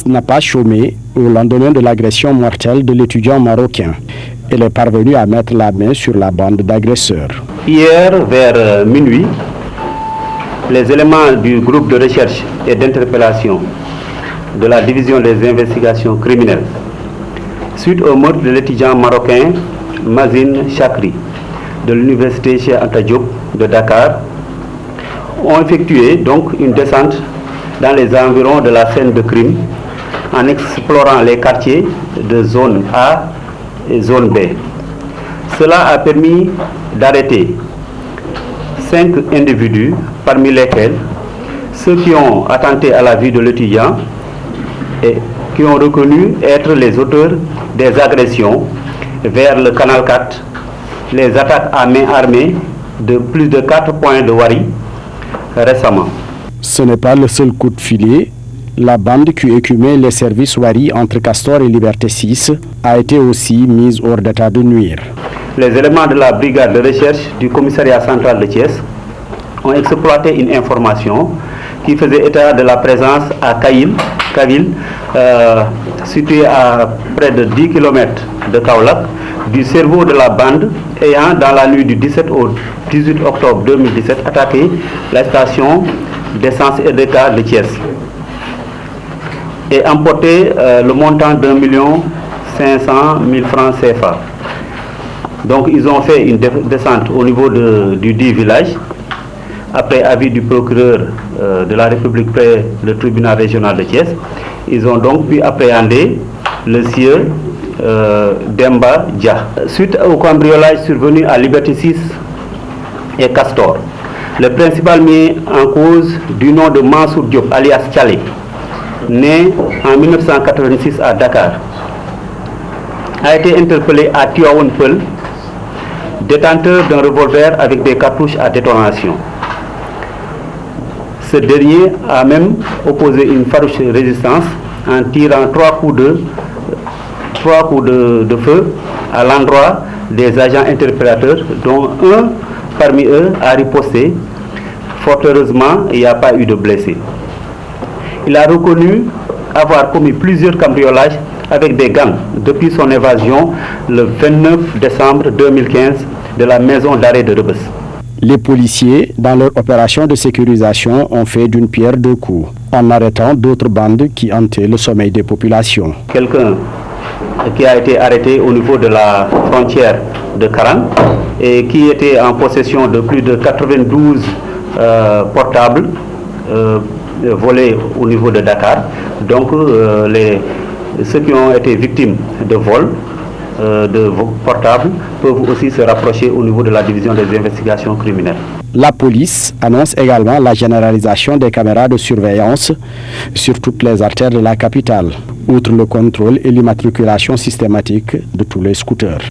police n'a pas chômé au lendemain de l'agression mortelle de l'étudiant marocain. Elle est parvenue à mettre la main sur la bande d'agresseurs. Hier, vers minuit, les éléments du groupe de recherche et d'interpellation de la division des investigations criminelles, suite au meurtre de l'étudiant marocain Mazin Chakri de l'université Cheikh Anta Diop de Dakar, ont effectué donc une descente dans les environs de la scène de crime en explorant les quartiers de zone A et zone B. Cela a permis d'arrêter 5 individus, parmi lesquels ceux qui ont attenté à la vie de l'étudiant et qui ont reconnu être les auteurs des agressions vers le canal 4, les attaques à main armée de plus de 4 points de Wari récemment. Ce n'est pas le seul coup de filet. La bande qui écumait les services Wari entre Castor et Liberté 6 a été aussi mise hors d'état de nuire. Les éléments de la brigade de recherche du commissariat central de Thiès ont exploité une information qui faisait état de la présence à Kavil, situé à près de 10 km de Kaolack, du cerveau de la bande ayant, dans la nuit du 17 au 18 octobre 2017, attaqué la station d'essence et de car de Thiès et emporté le montant d'1,5 francs CFA. Donc ils ont fait une descente au niveau du dit village, après avis du procureur de la République près le tribunal régional de Thiès. Ils ont donc pu appréhender le sieur Demba Dia. Suite au cambriolage survenu à Liberté 6 et Castor, le principal mis en cause, du nom de Mansour Diop alias Tchale, né en 1986 à Dakar, a été interpellé à Tivaouane Peulh, détenteur d'un revolver avec des cartouches à détonation. Ce dernier a même opposé une farouche résistance en tirant 3 coups de feu à l'endroit des agents interpellateurs, dont un parmi eux a riposté. Fort heureusement, il n'y a pas eu de blessés. Il a reconnu avoir commis plusieurs cambriolages avec des gangs depuis son évasion le 29 décembre 2015 de la maison d'arrêt de Rebeuss. Les policiers, dans leur opération de sécurisation, ont fait d'une pierre deux coups, en arrêtant d'autres bandes qui hantaient le sommeil des populations. Quelqu'un qui a été arrêté au niveau de la frontière de Karang et qui était en possession de plus de 92 portables volés au niveau de Dakar. Donc ceux qui ont été victimes de vol de portables peuvent aussi se rapprocher au niveau de la division des investigations criminelles. La police annonce également la généralisation des caméras de surveillance sur toutes les artères de la capitale, outre le contrôle et l'immatriculation systématique de tous les scooters.